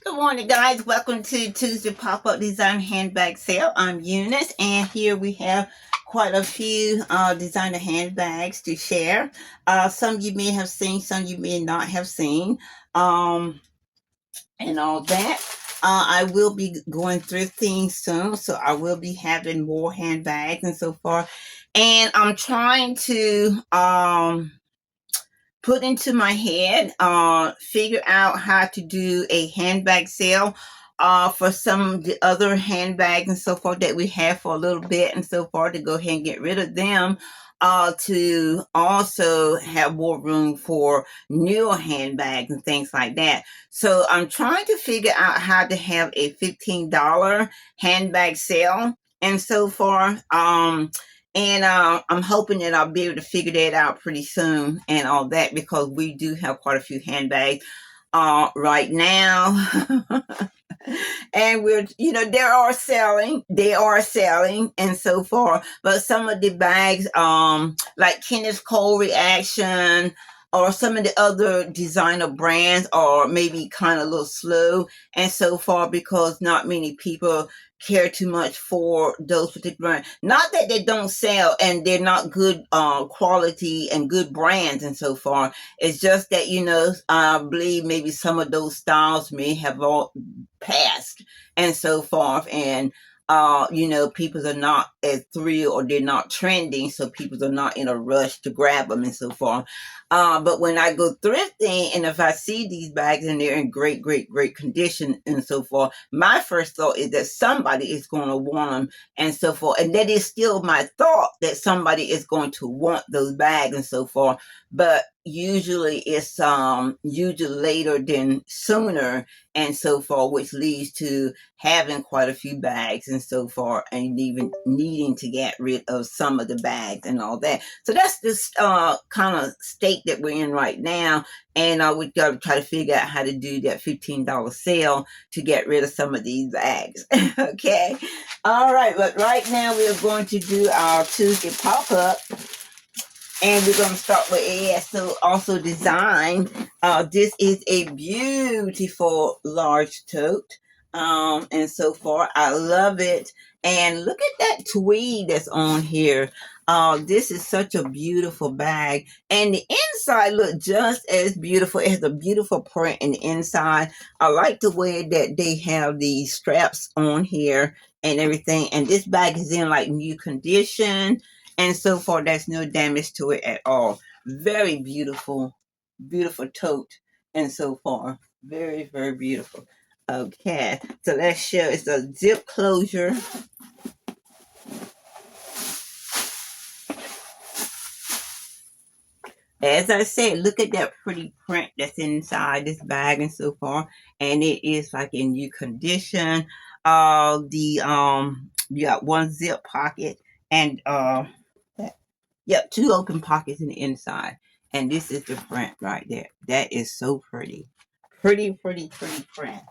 Good morning, guys. Welcome to Tuesday Pop-Up Design Handbag Sale. I'm Eunice, and here we have quite a few designer handbags to share. Some you may have seen, some you may not have seen, and all that. I will be going through things soon, so I will be having more handbags and so forth. And I'm trying to put into my head, figure out how to do a handbag sale for some of the other handbags and so forth that we have for a little bit and so forth, to go ahead and get rid of them, to also have more room for newer handbags and things like that. So I'm trying to figure out how to have a $15 handbag sale and so forth. And I'm hoping that I'll be able to figure that out pretty soon and all that, because we do have quite a few handbags right now. And they are selling and so forth. But some of the bags, like Kenneth Cole Reaction or some of the other designer brands, are maybe kind of a little slow and so forth, because not many people care too much for those particular brands. Not that they don't sell and they're not good quality and good brands and so forth. It's just that, I believe maybe some of those styles may have all passed and so forth. And people are not as thrilled, or they're not trending, so people are not in a rush to grab them and so forth. But when I go thrifting, and if I see these bags and they're in great, great, great condition and so forth, my first thought is that somebody is going to want them and so forth. And that is still my thought, that somebody is going to want those bags and so forth. But usually it's usually later than sooner and so forth, which leads to having quite a few bags and so forth, and even needing to get rid of some of the bags and all that. So that's this kind of state that we're in right now. And we got to try to figure out how to do that $15 sale to get rid of some of these bags. Okay. All right. But right now we're going to do our Tuesday pop-up. And we're going to start with ASO Also Design. This is a beautiful large tote. And so far, I love it. And look at that tweed that's on here. This is such a beautiful bag. And the inside looks just as beautiful. It has a beautiful print in the inside. I like the way that they have these straps on here and everything. And this bag is in like new condition. And so far, there's no damage to it at all. Very beautiful, beautiful tote. And so far, very, very beautiful. Okay, so let's show. It's a zip closure. As I said, look at that pretty print that's inside this bag and so far. And it is like in new condition. You got one zip pocket and yep, two open pockets in the inside. And this is the print right there. That is so pretty. Pretty, pretty, pretty print.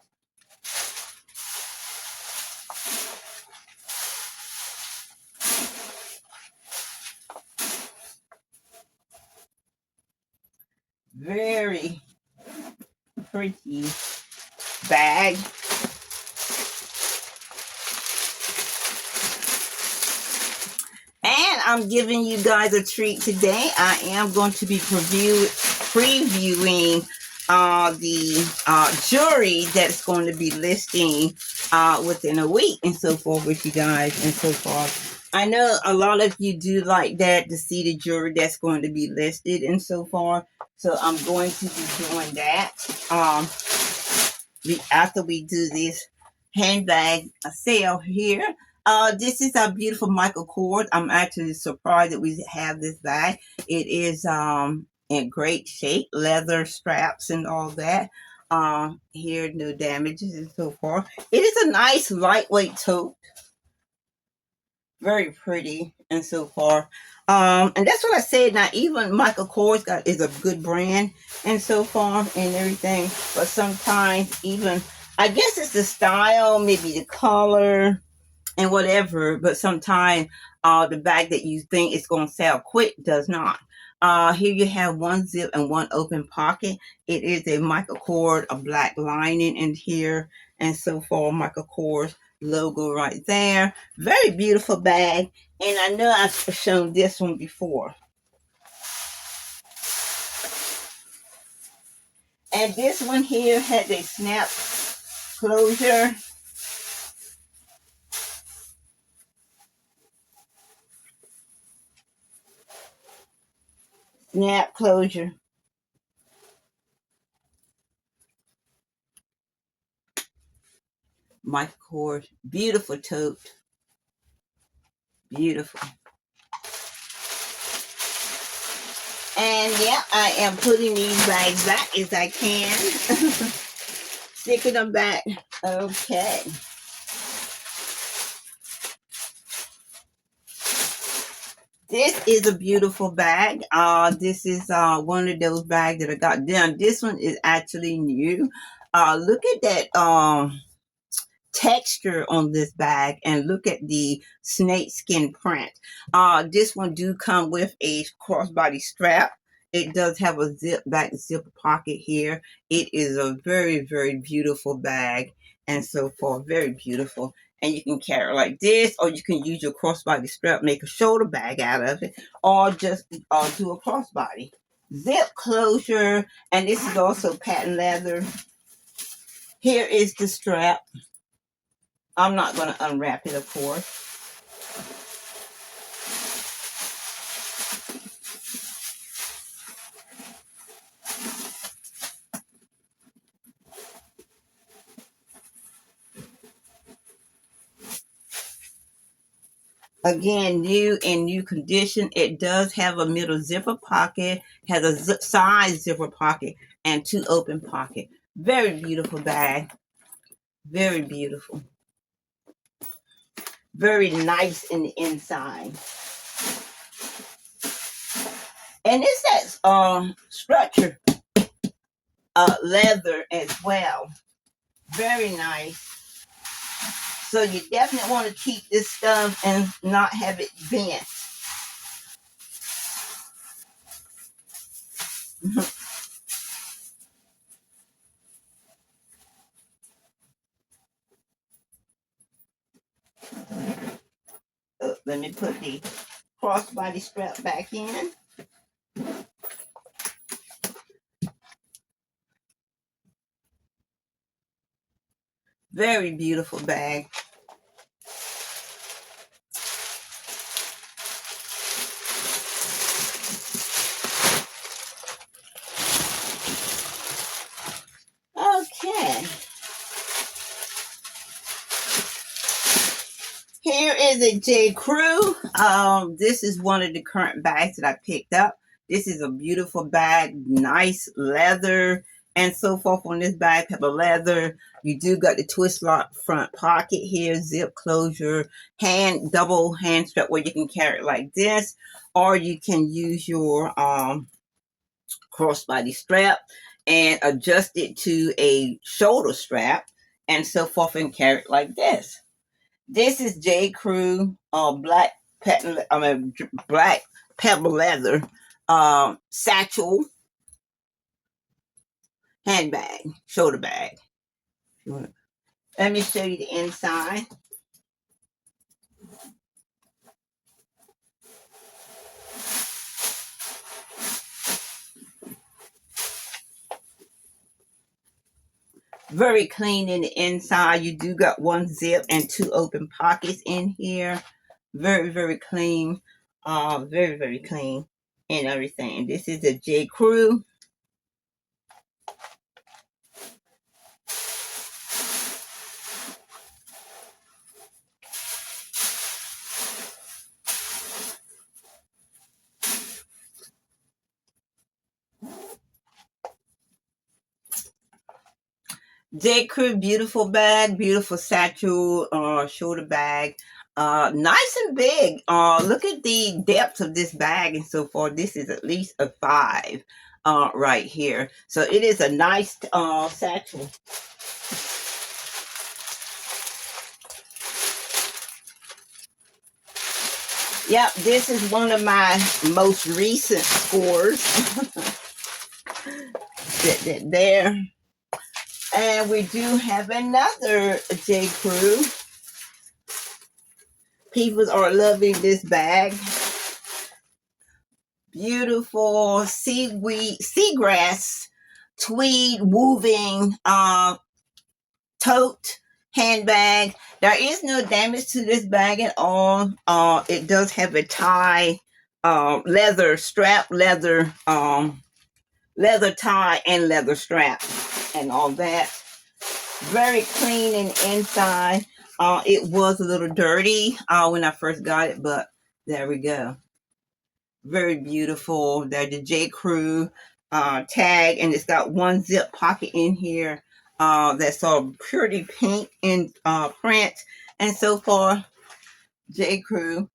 Very pretty bag. And I'm giving you guys a treat today. I am going to be previewing the jewelry that's going to be listing within a week and so forth with you guys and so forth. I know a lot of you do like that, to see the jewelry that's going to be listed and so forth. So I'm going to be doing that after we do this handbag sale here. This is our beautiful Michael Kors. I'm actually surprised that we have this bag. It is in great shape, leather straps and all that. Here, no damages and so forth. It is a nice lightweight tote. Very pretty and so forth. And that's what I said. Now, even Michael Kors is a good brand and so forth and everything. But sometimes even, I guess it's the style, maybe the color and whatever, but sometimes the bag that you think is going to sell quick does not. Here you have one zip and one open pocket. It is a Michael Kors, a black lining in here, and so far Michael Kors logo right there. Very beautiful bag, and I know I've shown this one before. And this one here has a snap closure. Snap closure. Michael Kors, beautiful tote, beautiful. And yeah, I am putting these bags back as I can. Sticking them back. Okay. This is a beautiful bag. This is one of those bags that I got done. This one is actually new. Look at that texture on this bag, and look at the snake skin print. This one do come with a crossbody strap. It does have a zipper pocket here. It is a very, very beautiful bag, and so far very beautiful. And you can carry it like this, or you can use your crossbody strap, make a shoulder bag out of it, or just do a crossbody. Zip closure, and this is also patent leather. Here is the strap. I'm not going to unwrap it, of course. Again, new in new condition. It does have a middle zipper pocket, has a side zipper pocket, and two open pockets. Very beautiful bag. Very beautiful. Very nice in the inside. And it's that structure leather as well. Very nice. So you definitely want to keep this stuff and not have it bent. Let me put the crossbody strap back in. Very beautiful bag. Okay. Here is a J. Crew. This is one of the current bags that I picked up. This is a beautiful bag, nice leather, and so forth on this bag, type of leather. You do got the twist lock front pocket here, zip closure, double hand strap where you can carry it like this, or you can use your crossbody strap and adjust it to a shoulder strap and so forth and carry it like this. This is J. Crew black pebble leather satchel handbag, shoulder bag. Let me show you the inside. Very clean in the inside. You do got one zip and two open pockets in here. Very, very clean. Very, very clean and everything. This is a J. Crew. J. Crew, beautiful bag, beautiful satchel, shoulder bag. Nice and big. Look at the depth of this bag and so forth. This is at least a 5 right here. So it is a nice satchel. Yep, this is one of my most recent scores. There. And we do have another J. Crew. People are loving this bag. Beautiful seagrass, tweed woven tote handbag. There is no damage to this bag at all. It does have a tie, leather strap, leather tie, and leather strap, and all that. Very clean and inside. It was a little dirty when I first got it, but there we go. Very beautiful. There's the J. Crew tag, and it's got one zip pocket in here that's all pretty pink in print. And so far, J. Crew,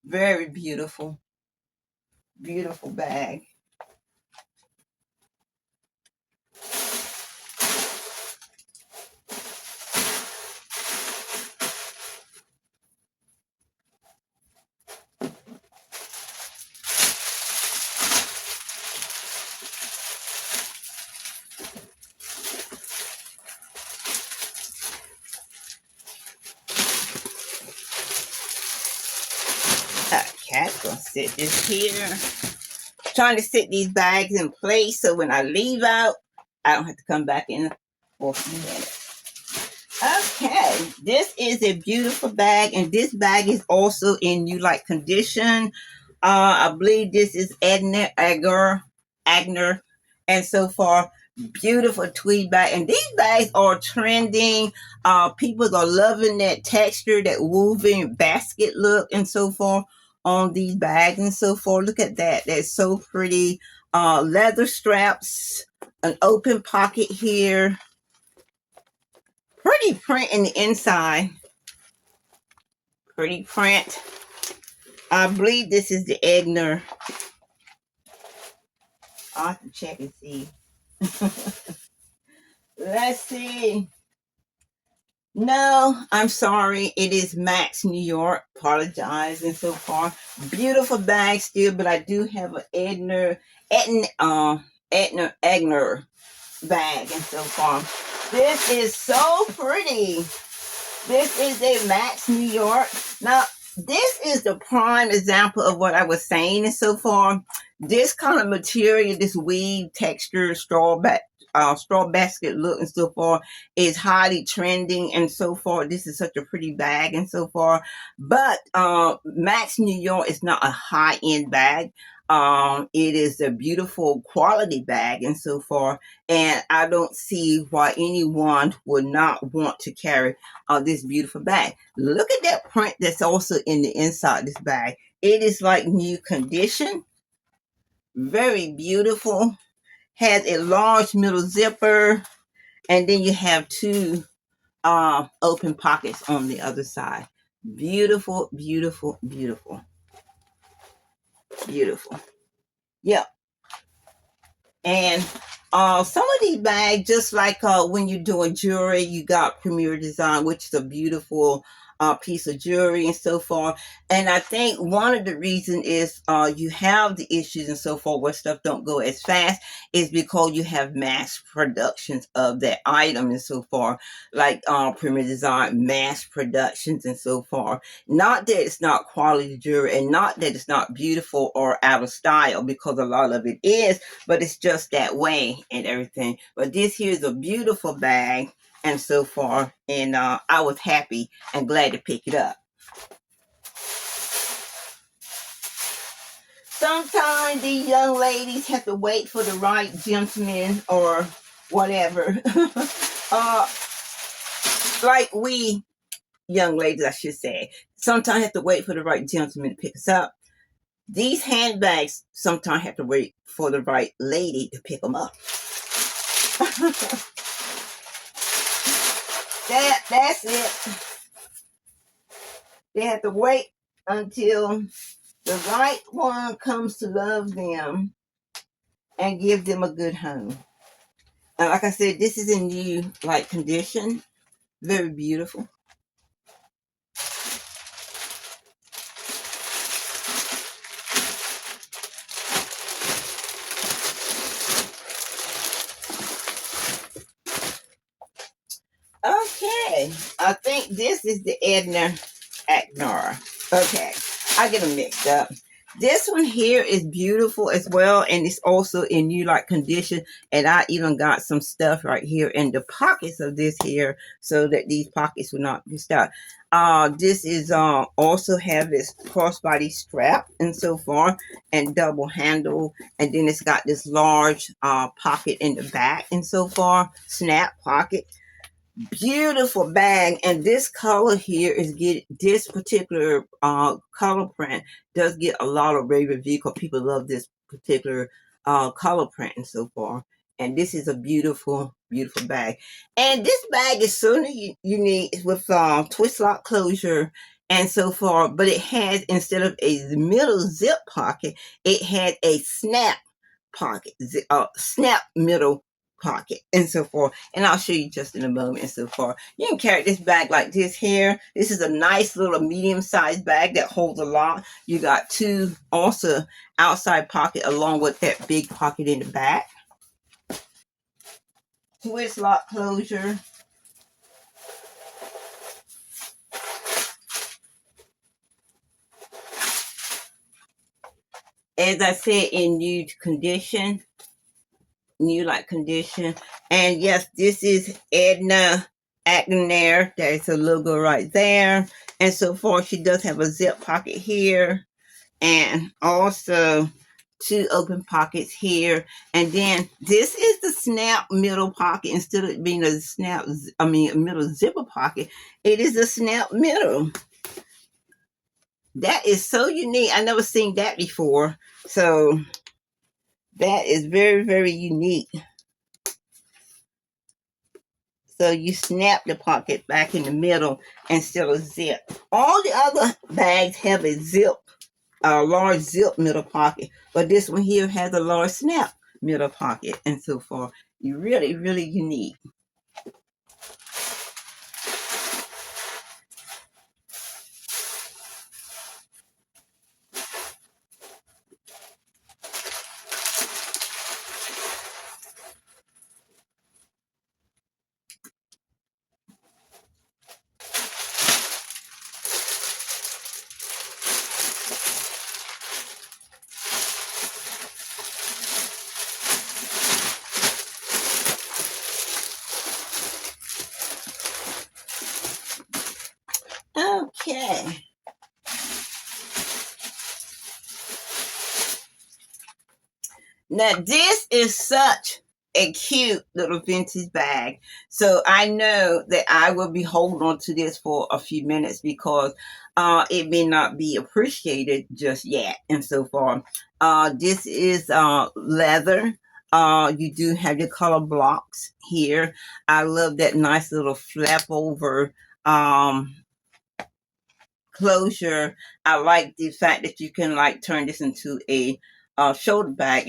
very beautiful, beautiful bag. Okay, gonna sit this here. Trying to sit these bags in place so when I leave out, I don't have to come back in for a few minutes. Okay, this is a beautiful bag, and this bag is also in new like condition. I believe this is Agner, and so far, beautiful tweed bag. And these bags are trending. People are loving that texture, that woven basket look, and so forth on these bags and so forth. Look at that. That's so pretty. Leather straps, an open pocket here. Pretty print in the inside. Pretty print. I believe this is the Agner. I'll have to check and see. Let's see. No, I'm sorry. It is Max New York. Apologize and so far. Beautiful bag still, but I do have an Agner bag and so far. This is so pretty. This is a Max New York. Now, this is the prime example of what I was saying and so far. This kind of material, this weave texture, straw basket look and so forth is highly trending and so forth. This is such a pretty bag and so forth. But Max New York is not a high-end bag. It is a beautiful quality bag and so forth. And I don't see why anyone would not want to carry this beautiful bag. Look at that print that's also in the inside this bag. It is like new condition. Very beautiful. Has a large middle zipper, and then you have two open pockets on the other side. Beautiful, beautiful, beautiful. Beautiful. Yep. And some of these bags, just like when you're doing jewelry, you got Premier Design, which is a beautiful piece of jewelry and so forth. And I think one of the reasons is you have the issues and so forth where stuff don't go as fast is because you have mass productions of that item and so forth, like Premier Design mass productions and so forth. Not that it's not quality jewelry and not that it's not beautiful or out of style, because a lot of it is, but it's just that way and everything. But this here is a beautiful bag and so far, and I was happy and glad to pick it up. Sometimes these young ladies have to wait for the right gentleman or whatever. Like we young ladies, I should say, sometimes have to wait for the right gentleman to pick us up. These handbags sometimes have to wait for the right lady to pick them up. That's it. They have to wait until the right one comes to love them and give them a good home. And like I said, this is in new like condition. Very beautiful. Okay, I think this is the Edna Aknar. Okay, I get them mixed up. This one here is beautiful as well, and it's also in new like condition. And I even got some stuff right here in the pockets of this here, so that these pockets will not be stuck. This is also have this crossbody strap and so forth, and double handle, and then it's got this large pocket in the back and so forth, snap pocket. Beautiful bag, and this color here is get this particular color print does get a lot of rave review because people love this particular color print and so forth. And this is a beautiful, beautiful bag. And this bag is so unique with twist lock closure and so forth, but it has, instead of a middle zip pocket, it had a snap pocket, snap middle pocket and so forth. And I'll show you just in a moment and so forth. You can carry this bag like this here. This is a nice little medium-sized bag that holds a lot. You got two also outside pocket along with that big pocket in the back. Twist lock closure. As I said, in new condition. New like condition. And yes, this is Edna Aknar. There's a logo right there. And so forth. She does have a zip pocket here. And also two open pockets here. And then this is the snap middle pocket. Instead of being a a middle zipper pocket, it is a snap middle. That is so unique. I never seen that before. So that is very, very unique. So you snap the pocket back in the middle instead of zip. All the other bags have a zip, a large zip middle pocket, but this one here has a large snap middle pocket and so forth. Really, really unique. Okay. Now this is such a cute little vintage bag. So I know that I will be holding on to this for a few minutes because it may not be appreciated just yet and so forth. This is leather. You do have your color blocks here. I love that nice little flap over closure. I like the fact that you can like turn this into a shoulder bag.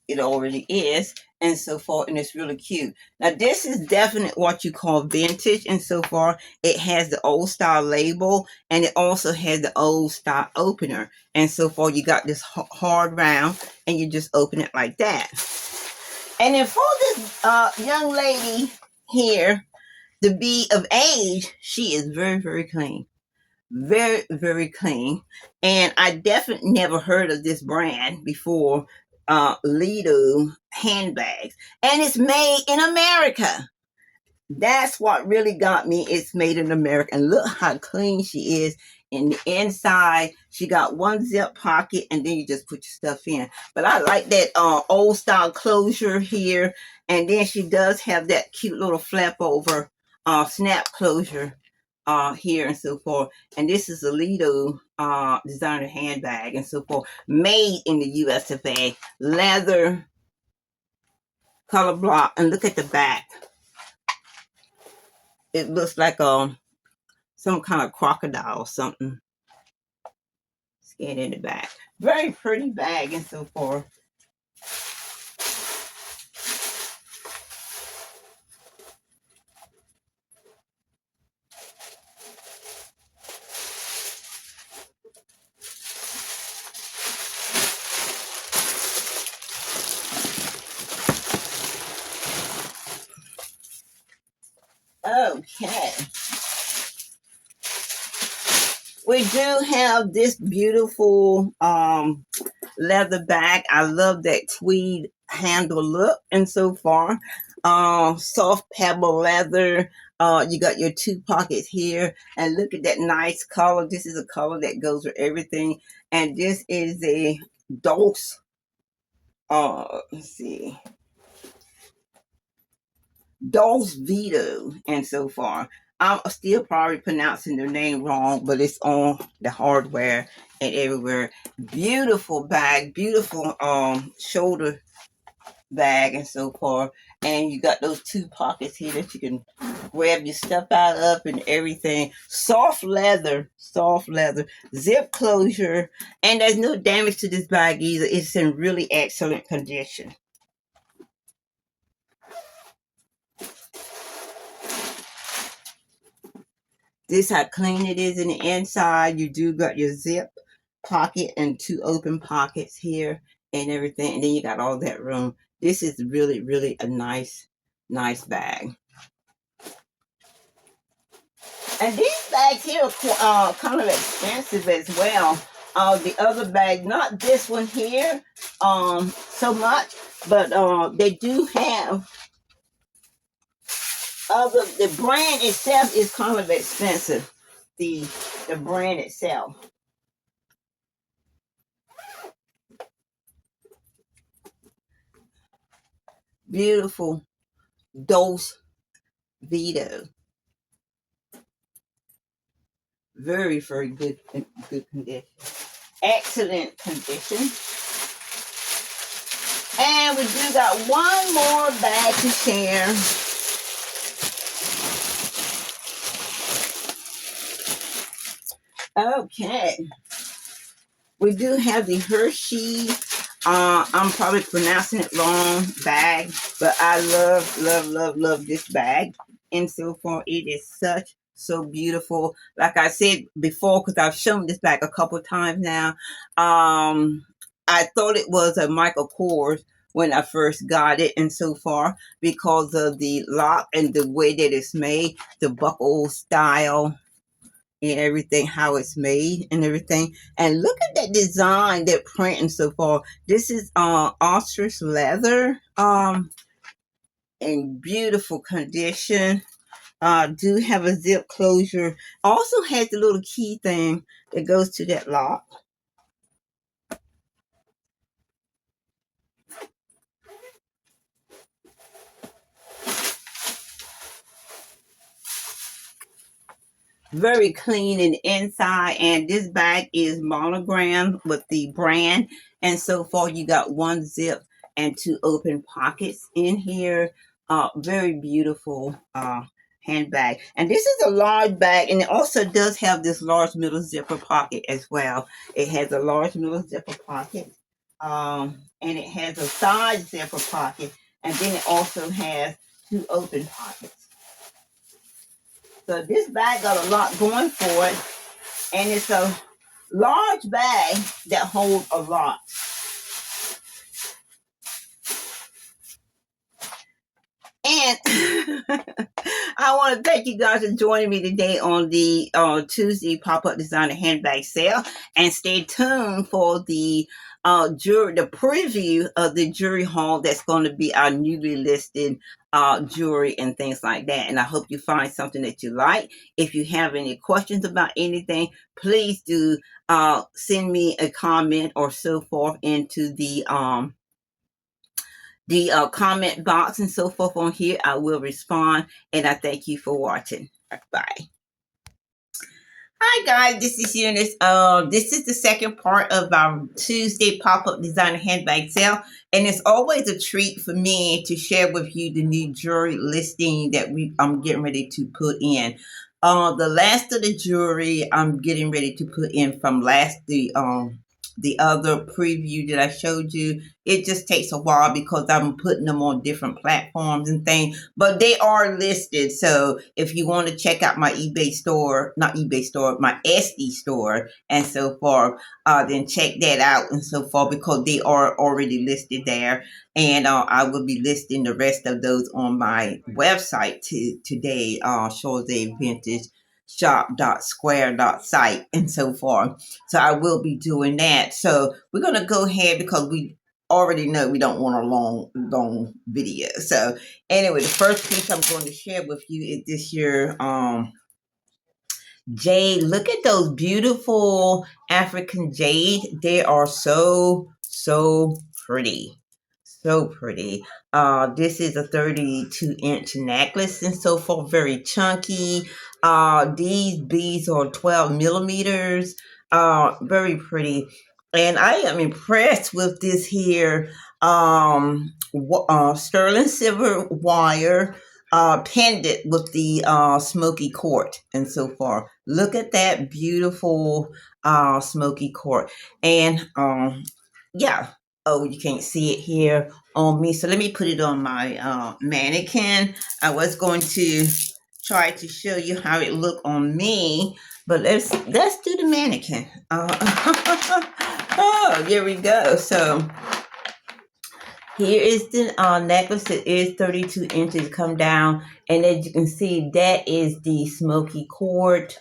It already is and so forth, and it's really cute. Now this is definitely what you call vintage and so far. It has the old style label and it also has the old style opener and so forth. You got this hard round and you just open it like that. And then for this young lady here to be of age, she is very, very clean. Very, very clean. And I definitely never heard of this brand before, Lido handbags. And it's made in America. That's what really got me. It's made in America. And look how clean she is. In the inside, she got one zip pocket and then you just put your stuff in. But I like that old style closure here. And then she does have that cute little flap over snap closure here and so forth. And this is a Lido designer handbag and so forth, made in the US of A. Leather, color block, and look at the back. It looks like some kind of crocodile or something. Skin in the back. Very pretty bag and so forth. Okay. We do have this beautiful leather bag. I love that tweed handle look and so far. Soft pebble leather. You got your two pockets here, and look at that nice color. This is a color that goes with everything, and this is a Dose. Let's see, Dose Vito, and so far. I'm still probably pronouncing their name wrong, but it's on the hardware and everywhere. Beautiful bag, beautiful shoulder bag and so forth. And you got those two pockets here that you can grab your stuff out of and everything. Soft leather, zip closure, and there's no damage to this bag either. It's in really excellent condition. This how clean it is in the inside. You do got your zip pocket and two open pockets here and everything. And then you got all that room. This is really, really a nice bag. And these bags here are kind of expensive as well. The other bag, not this one here, so much, but they do have other. The brand itself is kind of expensive. The brand itself. Beautiful Dose Vito. Very, very good condition. Excellent condition. And we do got one more bag to share. Okay. We do have the Hershey. I'm probably pronouncing it wrong, bag, but I love this bag. And so far, it is so beautiful. Like I said before, because I've shown this bag a couple times now. I thought it was a Michael Kors when I first got it, and so far, because of the lock and the way that it's made, the buckle style and everything, how it's made and everything. And look at that design, that print and so far. This is ostrich leather, in beautiful condition. Do have a zip closure. Also has the little key thing that goes to that lock. Very clean in the inside, and this bag is monogrammed with the brand. And so far, you got one zip and two open pockets in here. Very beautiful handbag. And this is a large bag, and it also does have this large middle zipper pocket as well. It has a large middle zipper pocket, and it has a side zipper pocket, and then it also has two open pockets. So this bag got a lot going for it, and it's a large bag that holds a lot. And I want to thank you guys for joining me today on the Tuesday pop-up designer handbag sale. And stay tuned for the the preview of the jewelry haul that's going to be our newly listed jewelry and things like that. And I hope you find something that you like. If you have any questions about anything, please do send me a comment or so forth into the comment box and so forth on here. I will respond, and I thank you for watching. Bye. Hi guys, this is Eunice. This is the second part of our Tuesday pop-up designer handbag sale, and it's always a treat for me to share with you the new jewelry listing that I'm getting ready to put in. The last of the jewelry I'm getting ready to put in from the other preview that I showed you. It just takes a while because I'm putting them on different platforms and things, but they are listed. So if you want to check out my eBay store, not eBay store, my Etsy store and so forth, then check that out and so forth because they are already listed there. And I will be listing the rest of those on my website today, Shorzy Vintage shop.square.site and so forth. So I will be doing that. So we're going to go ahead because we already know we don't want a long video. So anyway, the first piece I'm going to share with you is this here jade. Look at those beautiful African jade. They are so pretty. So pretty. This is a 32-inch necklace and so forth. Very chunky. These beads are 12 millimeters. Very pretty. And I am impressed with this here sterling silver wire pendant with the smoky quartz and so forth. Look at that beautiful smoky quartz. And yeah. Oh, you can't see it here on me. So let me put it on my mannequin. I was going to try to show you how it look on me, but let's do the mannequin. Oh, here we go. So here is the necklace. It is 32 inches come down, and as you can see, that is the smoky quartz.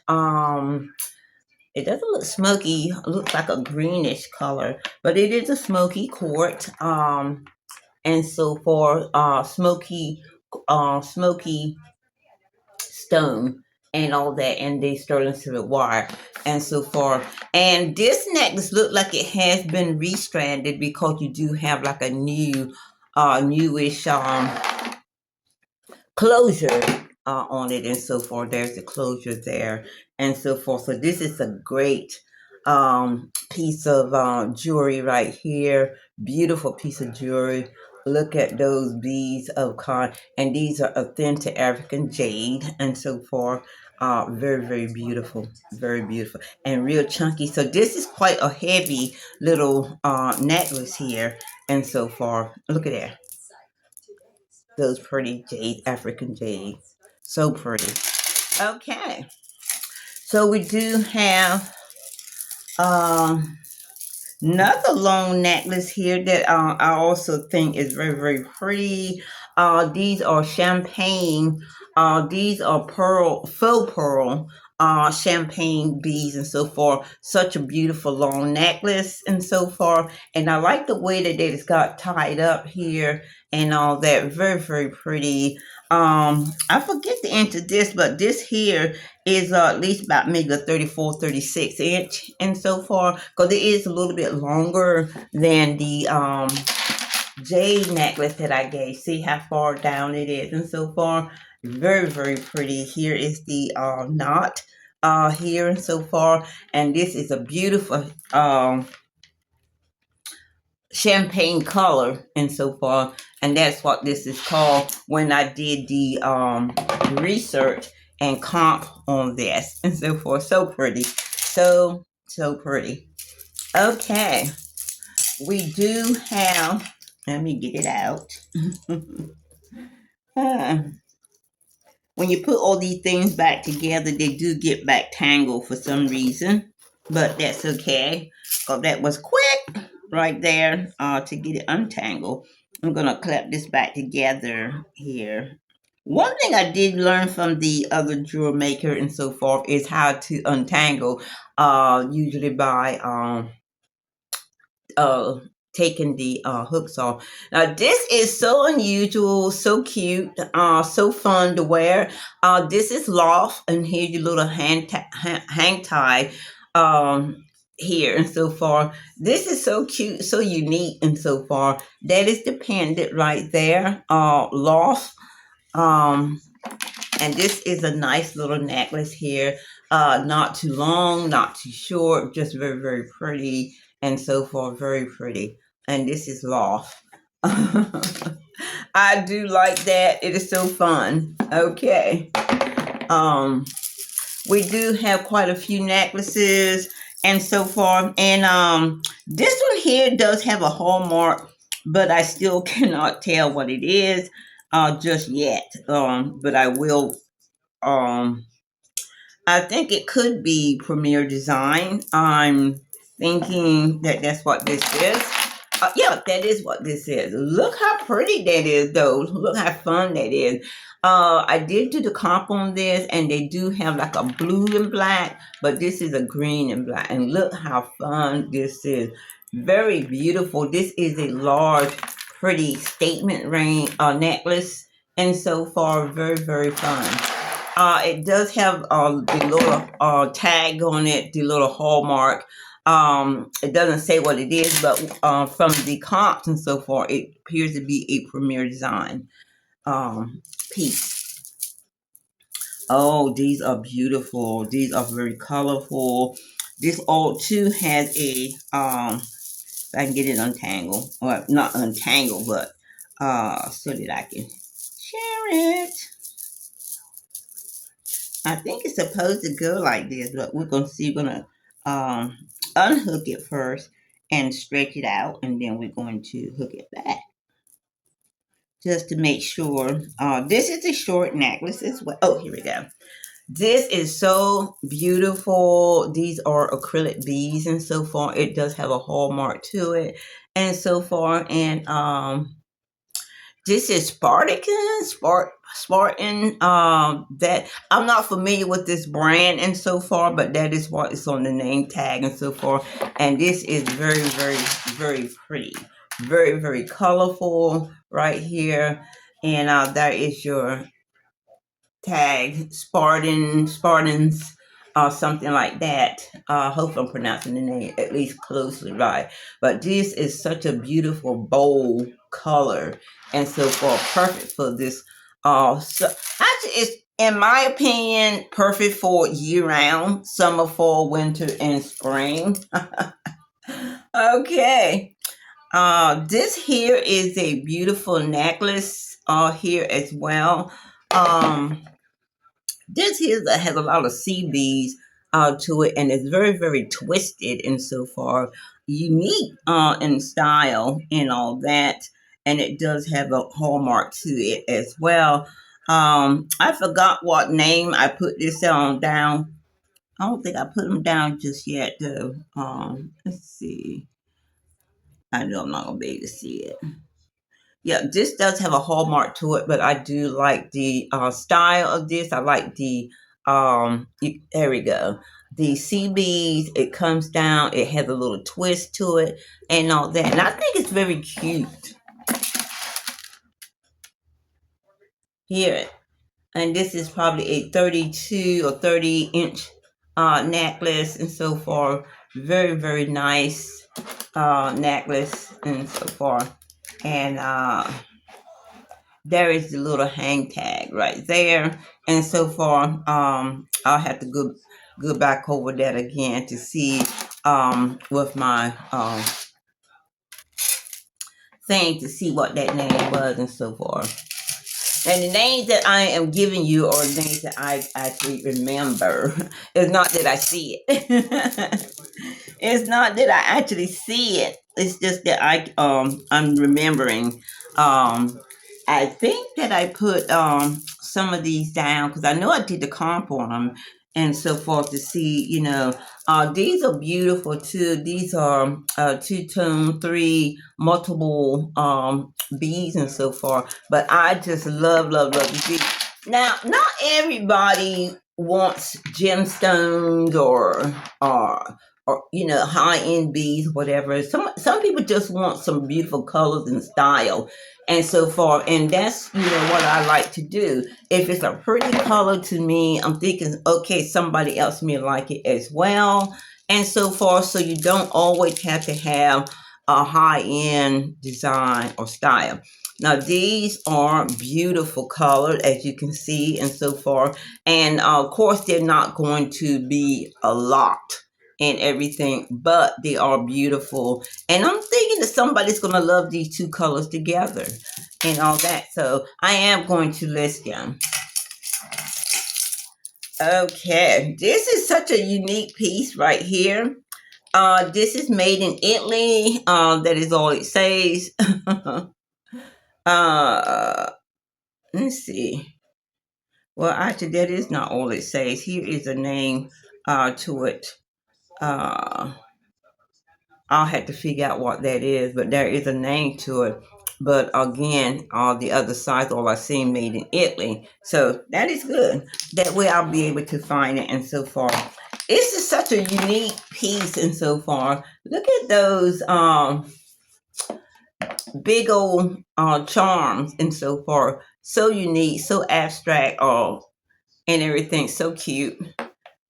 It doesn't look smoky. It looks like a greenish color, but it is a smoky quartz. And so for smoky stone and all that, and the sterling silver wire and so forth. And this necklace looked like it has been restranded because you do have like a newish closure on it and so forth. There's the closure there and so forth. So this is a great piece of jewelry right here. Beautiful piece of jewelry. Look at those beads of cotton, and these are authentic African jade and so forth. Very beautiful, very beautiful, and real chunky. So this is quite a heavy little necklace here and so forth. Look at that. Those pretty jade, African jade. So pretty. Okay. So we do have another long necklace here that I also think is very pretty. These are champagne. These are faux pearl, champagne beads and so forth. Such a beautiful long necklace and so forth. And I like the way that it's got tied up here and all that. Very pretty. I forget the inch of this, but this here is at least about maybe a 34, 36 inch and so forth, because it is a little bit longer than the jade necklace that I gave. See how far down it is and so forth. Very pretty. Here is the knot here and so far, and this is a beautiful champagne color and so forth, and that's what this is called when I did the research and comp on this and so forth. So pretty. So pretty. Okay. We do have, let me get it out. When you put all these things back together, they do get back tangled for some reason, but that's okay, because that was quick right there to get it untangled. I'm going to clap this back together here. One thing I did learn from the other jewel maker and so forth is how to untangle, usually by taking the hooks off. Now this is so unusual, so cute, so fun to wear. This is loft, and here's your little hang tie here and so far. This is so cute, so unique and so far. That is the pendant right there, loft. And this is a nice little necklace here. Not too long, not too short, just very pretty and so forth. Very pretty. And this is loft. I do like that. It is so fun. Okay. We do have quite a few necklaces and so forth. And This one here does have a hallmark, but I still cannot tell what it is just yet. But I will. Um, I think it could be Premier Design. I'm thinking that that's what this is. Yeah, that is what this is. Look how pretty that is, though. Look how fun that is. I did do the comp on this, and they do have like a blue and black, but this is a green and black. And look how fun this is. Very beautiful. This is a large, pretty statement ring necklace, and so far, very, very fun. It does have the little tag on it, the little hallmark. It doesn't say what it is, but from the comps and so forth, it appears to be a Premier Design piece. Oh, these are beautiful. These are very colorful. This all too has a if I can get it untangled, or not untangled, but so that I can share it. I think it's supposed to go like this, but we're gonna see. We're gonna unhook it first and stretch it out, and then we're going to hook it back just to make sure. This is a short necklace as well. Oh, here we go. This is so beautiful. These are acrylic beads, and so far it does have a hallmark to it, and so far, and this is Spartan. That I'm not familiar with this brand and so far, but that is what is on the name tag and so forth. And this is very, very, very pretty, very, very colorful right here. And there is your tag, Spartans, something like that. Hope I'm pronouncing the name at least closely right. But this is such a beautiful bold color, and so far perfect for this. So actually, it's in my opinion perfect for year round, summer, fall, winter, and spring. Okay. This here is a beautiful necklace. Here as well. This here has a lot of CBs to it, and it's very, very twisted and so far unique in style and all that. And it does have a hallmark to it as well. I forgot what name I put this on down. I don't think I put them down just yet, though. Let's see. I know I'm not gonna be able to see it. Yeah, this does have a hallmark to it, but I do like the style of this. I like the there we go. The CBs, it comes down, it has a little twist to it and all that. And I think it's very cute. Here. And this is probably a 32 or 30-inch necklace and so forth. Very, very nice necklace and so forth. And there is the little hang tag right there. And so far, I'll have to go back over that again to see with my thing to see what that name was and so forth. And the names that I am giving you are names that I actually remember. It's not that I see it. It's not that I actually see it. It's just that I'm remembering. I think that I put some of these down because I know I did the comp on them and so forth to see, these are beautiful too. These are two-tone, three multiple beads and so forth. But I just love, love, love the beads. Now, not everybody wants gemstones or high end beads, whatever. Some people just want some beautiful colors and style, and so forth. And that's what I like to do. If it's a pretty color to me, I'm thinking, okay, somebody else may like it as well, and so forth. So you don't always have to have a high end design or style. Now these are beautiful colored, as you can see, and so forth. And of course, they're not going to be a lot and everything, but they are beautiful. And I'm thinking that somebody's going to love these two colors together and all that. So I am going to list them. Okay, this is such a unique piece right here. This is made in Italy. That is all it says. uh, let's see. Well, actually, that is not all it says. Here is a name to it. Uh, I'll have to figure out what that is, but there is a name to it. But again, all the other sides, all I see made in Italy. So that is good. That way I'll be able to find it and so far. This is such a unique piece and so far. Look at those big old charms and so far. So unique, so abstract, and everything. So cute.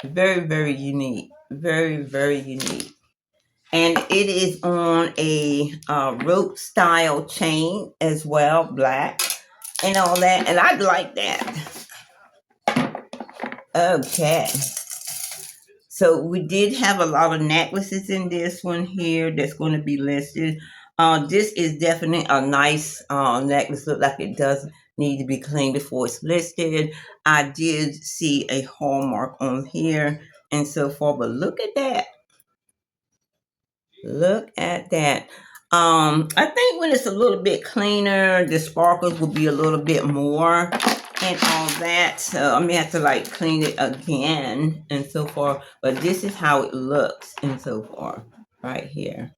Very, very unique. Very, very unique. And it is on a rope style chain as well, black and all that. And I like that. Okay. So we did have a lot of necklaces in this one here that's going to be listed. This is definitely a nice necklace. Look like it does need to be cleaned before it's listed. I did see a hallmark on here and so forth, but look at that. Look at that. I think when it's a little bit cleaner, the sparkles will be a little bit more and all that. So I may have to like clean it again and so forth. But this is how it looks and so forth right here.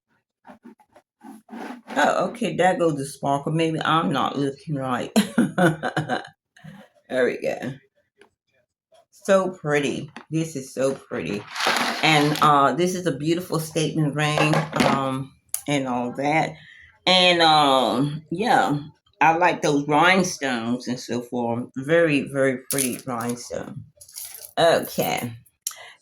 Oh, okay, there goes the sparkle. Maybe I'm not looking right. There we go. So pretty. This is so pretty. And this is a beautiful statement ring, and all that. And yeah, I like those rhinestones and so forth. Very, very pretty rhinestone. Okay.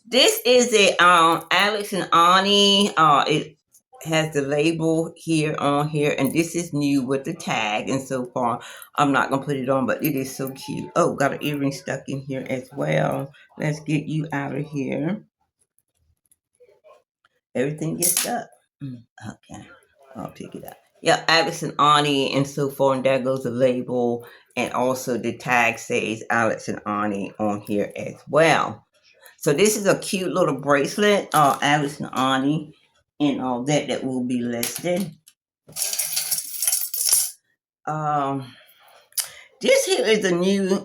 This is a Alex and Ani. It has the label here on here, and this is new with the tag and so far. I'm not gonna put it on, but it is so cute. Oh, got an earring stuck in here as well. Let's get you out of here. Everything gets stuck. Okay, I'll pick it up. Yeah, Alex and Ani and so forth. And there goes the label, and also the tag says Alex and Ani on here as well. So this is a cute little bracelet, Alex and Ani, and all that will be listed. Um, this here is a new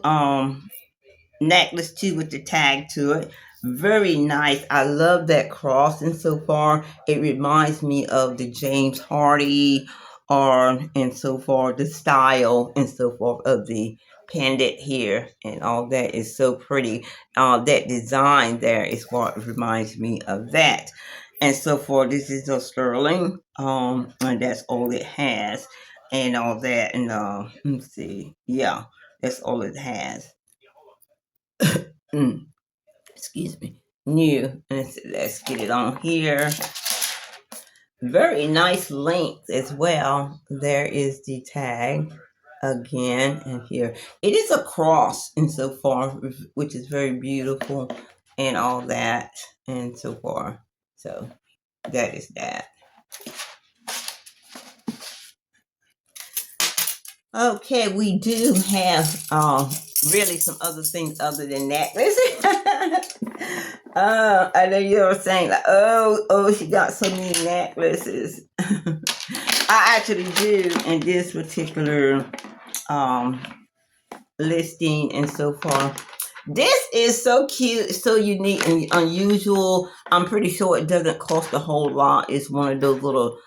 necklace too with the tag to it. Very nice. I love that cross and so far. It reminds me of the James Hardy or and so far the style and so forth of the pendant here and all that is so pretty. That design there is what reminds me of that. And so forth. This is a sterling. And that's all it has and all that. And let's see. Yeah, that's all it has. Excuse me, new. Let's get it on here. Very nice length as well. There is the tag again, and here it is a cross and so far, which is very beautiful and all that and so far. So that is that. Okay, we do have really some other things other than necklace. I know you were saying like, oh, she got so many necklaces. I actually do in this particular listing and so far. This is so cute, so unique and unusual. I'm pretty sure it doesn't cost a whole lot. It's one of those little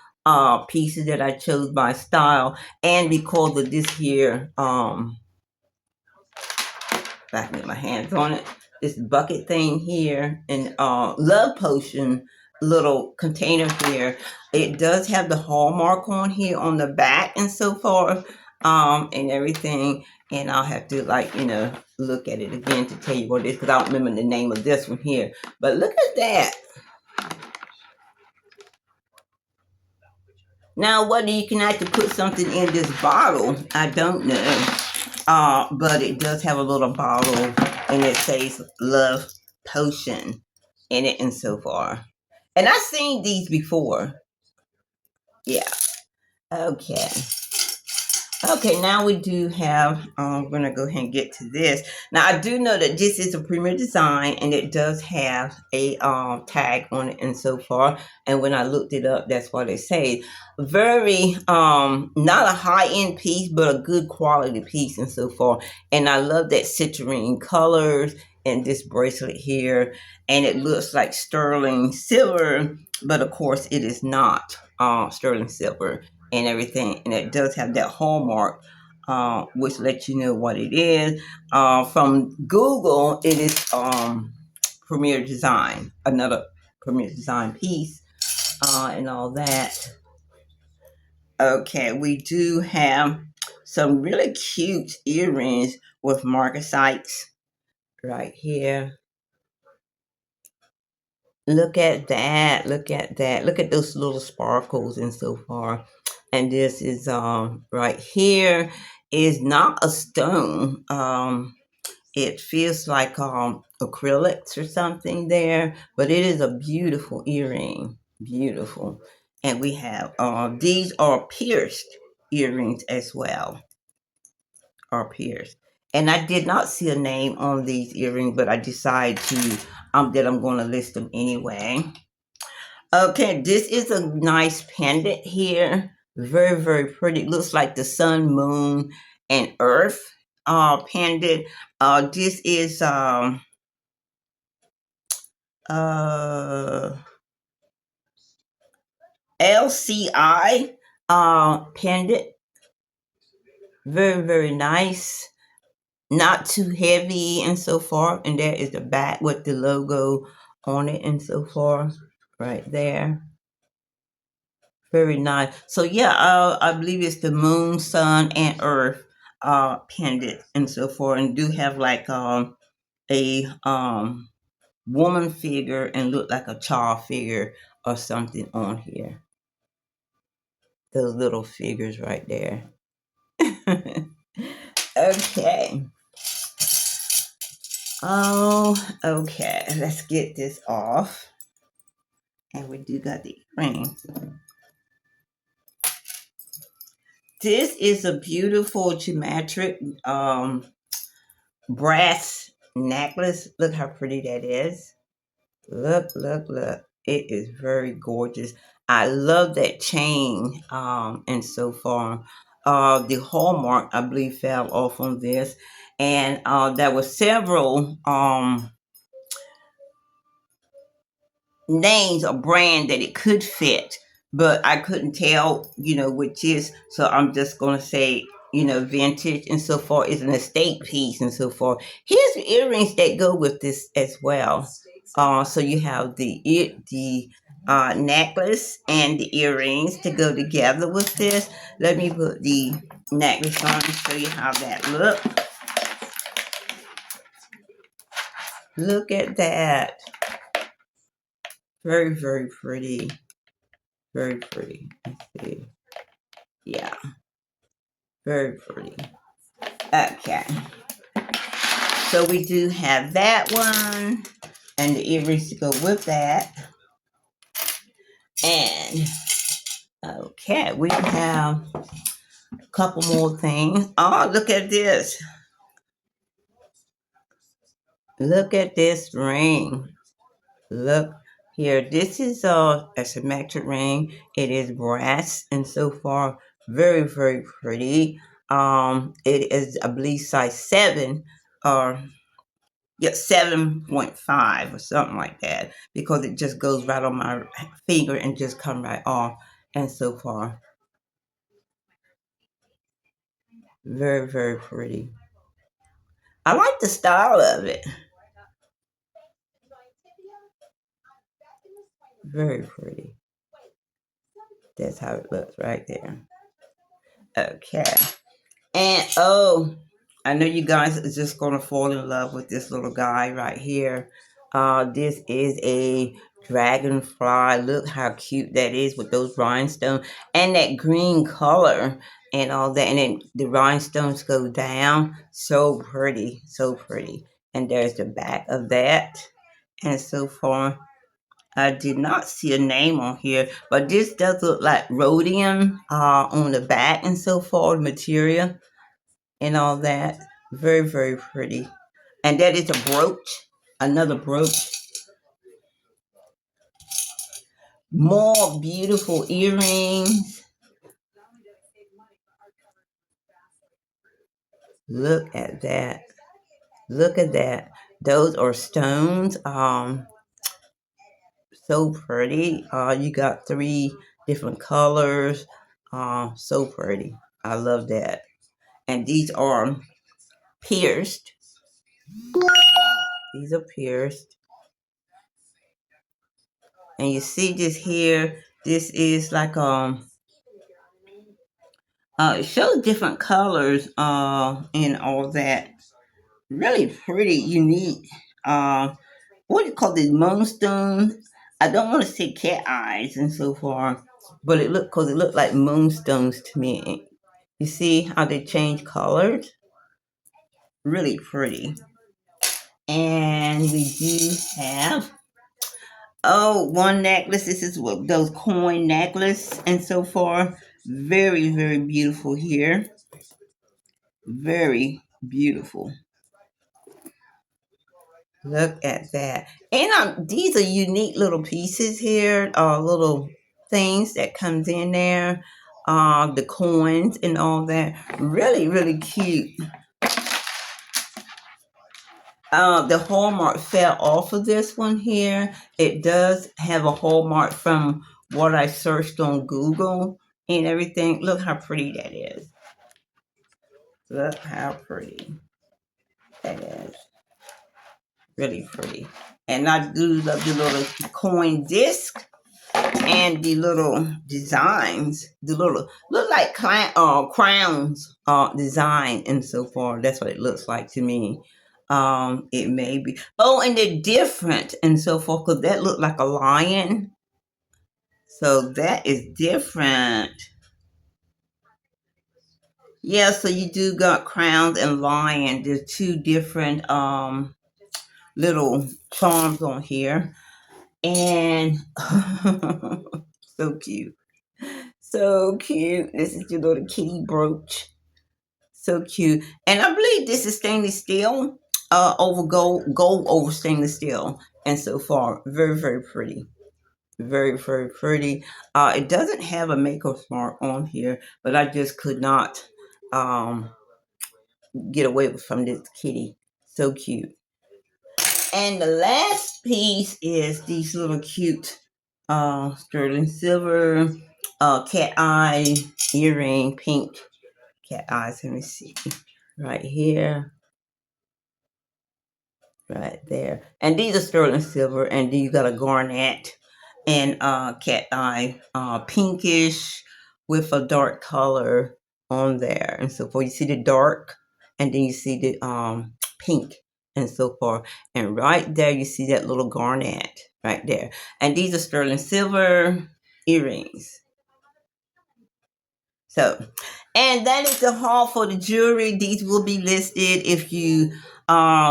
pieces that I chose by style and because of this here if I can get my hands on it, this bucket thing here and love potion little container here. It does have the hallmark on here on the back and so forth and everything. And I'll have to like, look at it again to tell you what it is because I don't remember the name of this one here. But look at that. Now, whether you can actually put something in this bottle, I don't know. But it does have a little bottle and it says love potion in it and so far. And I've seen these before. Yeah. Okay. Okay, now we do have, we're going to go ahead and get to this. Now, I do know that this is a premier design and it does have a tag on it and so far. And when I looked it up, that's what it says. Very, not a high-end piece, but a good quality piece and so far. And I love that citrine colors and this bracelet here. And it looks like sterling silver, but of course it is not sterling silver and everything, and it does have that hallmark, which lets you know what it is. From Google, it is Premier Design, another Premier Design piece, and all that. Okay, we do have some really cute earrings with marcasites right here. Look at that. Look at that. Look at those little sparkles and so far. And this is right here is not a stone. It feels like acrylics or something there, but it is a beautiful earring. Beautiful. And we have these are pierced earrings as well. Are pierced. And I did not see a name on these earrings, but I decided to that I'm going to list them anyway. Okay, this is a nice pendant here. Very, very pretty. Looks like the sun, moon, and earth pendant. This is uh LCI pendant. Very, very nice. Not too heavy and so forth. And there is the back with the logo on it and so forth. Right there. Very nice. So yeah, I believe it's the moon, sun, and earth pendant and so forth, and do have like a woman figure and look like a child figure or something on here. Those little figures right there. Okay. Oh, okay. Let's get this off. And we do got the ring. This is a beautiful geometric brass necklace. Look how pretty that is. Look, look, look. It is very gorgeous. I love that chain and so far. The hallmark, I believe, fell off on this. And there were several names or brand that it could fit, but I couldn't tell, which is. So I'm just going to say, vintage and so forth is an estate piece and so forth. Here's the earrings that go with this as well. So you have the necklace and the earrings to go together with this. Let me put the necklace on and show you how that looks. Look at that. Very, very pretty. Very pretty. Let's see. Yeah, very pretty. Okay. So we do have that one and the earrings to go with that. And okay, we have a couple more things. Oh, look at this. Look at this ring. Look here. This is a symmetric ring. It is brass and so far very, very pretty. It is, I believe, size 7 or 7.5 or something like that, because it just goes right on my finger and just come right off and so far. Very, very pretty. I like the style of it. Very pretty. That's how it looks right there. Okay. And oh, I know you guys are just gonna fall in love with this little guy right here. This is a dragonfly. Look how cute that is with those rhinestones and that green color and all that. And then the rhinestones go down. So pretty, so pretty. And there's the back of that and so forth. I did not see a name on here, but this does look like rhodium on the back and so forth, material and all that. Very, very pretty. And that is a brooch, another brooch. More beautiful earrings. Look at that. Look at that. Those are stones. So pretty. You got three different colors. So pretty. I love that. And these are pierced. These are pierced. And you see this here. This is like it shows different colors and all that. Really pretty, unique. What do you call these moonstones? I don't want to say cat eyes and so forth, but it looked like moonstones to me. You see how they change colors? Really pretty. And we do have one necklace. This is what those coin necklace and so forth. Very, very beautiful here. Very beautiful. Look at that. And these are unique little pieces here, little things that comes in there, the coins and all that. Really, really cute. The hallmark fell off of this one here. It does have a hallmark from what I searched on Google and everything. Look how pretty that is. Look how pretty that is. Really pretty. And I do love the little coin disc and the little designs, the little look like crowns design and so forth. That's what it looks like to me. It may be. Oh, and they're different and so forth because that looked like a lion. So that is different. Yeah, so you do got crowns and lion. There's two different little charms on here. And so cute. So cute. This is your little kitty brooch. So cute. And I believe this is stainless steel, over gold over stainless steel. And so far, very, very pretty. Very, very pretty. It doesn't have a makeup mark on here, but I just could not get away from this kitty. So cute. And the last piece is these little cute sterling silver cat eye earring, pink cat eyes. Let me see. Right here. Right there. And these are sterling silver, and then you got a garnet and cat eye, pinkish with a dark color on there. And so forth. You see the dark, and then you see the pink and so forth. And right there, you see that little garnet right there. And these are sterling silver earrings. So, and that is the haul for the jewelry. These will be listed. If you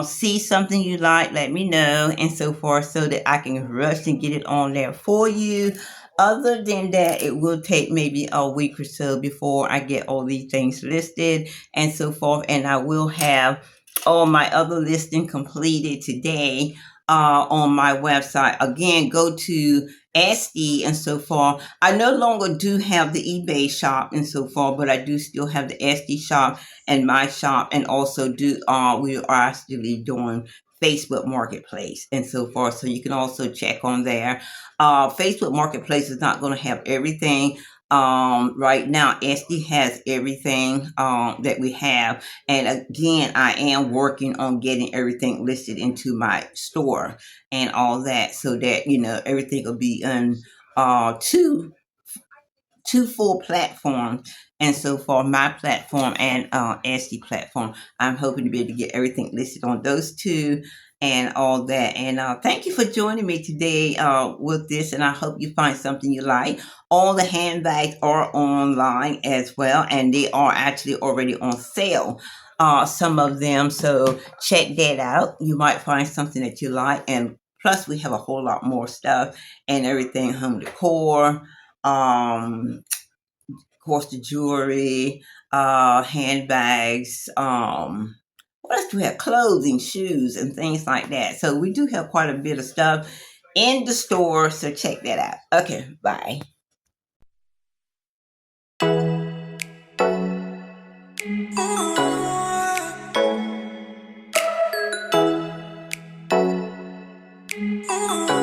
see something you like, let me know and so forth so that I can rush and get it on there for you. Other than that, it will take maybe a week or so before I get all these things listed and so forth. And I will have all my other listing completed today on my website. Again, go to Etsy and so forth. I no longer do have the eBay shop and so forth, but I do still have the Etsy shop and my shop, and also we are actually doing Facebook Marketplace and so forth. So you can also check on there. Facebook Marketplace is not going to have everything. Right now, Etsy has everything that we have. And again, I am working on getting everything listed into my store and all that so that, everything will be on two full platforms. And so for my platform and Etsy platform, I'm hoping to be able to get everything listed on those two and all that. And thank you for joining me today with this. And I hope you find something you like. All the handbags are online as well, and they are actually already on sale. Some of them. So check that out. You might find something that you like and Plus, we have a whole lot more stuff and everything, home decor, of course, the jewelry, handbags, what else do we have? Clothing, shoes, and things like that. So we do have quite a bit of stuff in the store. So check that out. Okay, bye. Oh.